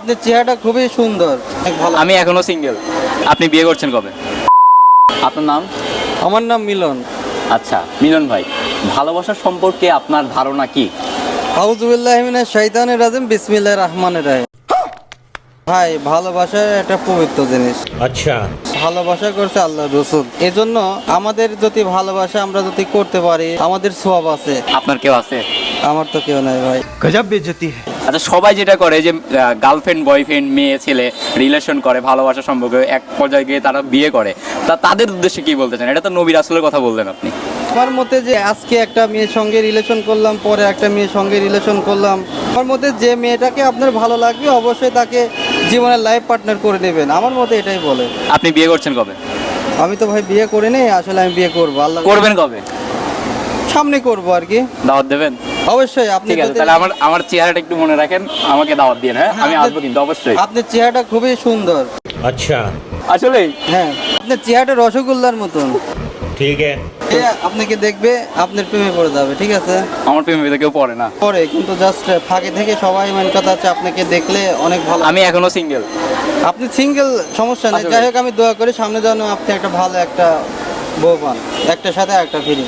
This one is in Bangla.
আপনার চেহারাটা খুবই সুন্দর, অনেক ভালো। আমি এখনো সিঙ্গেল। আপনি বিয়ে করছেন কবে? আপনার নাম? আমার নাম মিলন। আচ্ছা মিলন ভাই, ভালোবাসার সম্পর্কে আপনার ধারণা কি? আউযুবিল্লাহি মিনাশ শাইতানির রাজিম, বিসমিল্লাহির রহমানির রহিম। ভাই, ভালোবাসা একটা পবিত্র জিনিস। अच्छा ভালোবাসা করছে আল্লাহ রসুল, এজন্য আমাদের যদি ভালোবাসা আমরা যদি করতে পারি আমাদের সওয়াব আছে। আপনার কেউ আছে? আমার তো কেউ নাই ভাই। गजब बेइज्जती है। আচ্ছা, সবাই যেটা করে যে গার্লফ্রেন্ড বয়ফ্রেন্ড মেয়ে ছেলে রিলেশন করে, ভালোবাসা সম্পর্কে এক পর্যায়ে গিয়ে তারা বিয়ে করে, তাদের উদ্দেশ্যে কি বলতে চান? এটা তো নবী রাসূলের কথা বললেন আপনি। আমার মতে যে আজকে একটা মেয়ের সঙ্গে রিলেশন করলাম, পরে একটা মেয়ের সঙ্গে রিলেশন করলাম, আমার মতে যে মেয়েটাকে আপনার ভালো লাগবে অবশ্যই তাকে জীবনের লাইফ পার্টনার করে নেবেন, আমার মতে এটাই বলে। আপনি বিয়ে করছেন কবে? আমি তো ভাই বিয়ে করে নেই, আসলে আমি বিয়ে করবো, আল্লাহ করবেন কবে? সামনে করবো আর কি। দাওয়াত দেবেন? অবশ্যই। আপনি ঠিক আছে, যদি- তাহলে আমার চেহারাটা একটু মনে রাখেন, আমাকে দাওয়াত দিন। হ্যাঁ, আমি আপনার- আসবো কিন্তু অবশ্যই। আপনার চেহারাটা খুবই সুন্দর। अच्छा আসলেই হ্যাঁ, আপনার চেহারাটা রসগোল্লার মতন। ठीक है। এ আপনাকে দেখবে, আপনার প্রেমে পড়ে যাবে, ঠিক আছে? আমার প্রেমে কেউ পড়ে না। পরে কিন্তু জাস্ট ফাঁকে থেকে সবাই মেন কথা হচ্ছে আপনাকে দেখলে অনেক ভালো। আমি এখনো সিঙ্গেল। আপনি সিঙ্গেল, সমস্যা নেই। আসলে- যাই হোক, আমি দোয়া করি সামনে যেন আপনি একটা ভালো একটা বউ পান, একটার সাথে একটা ফ্রি।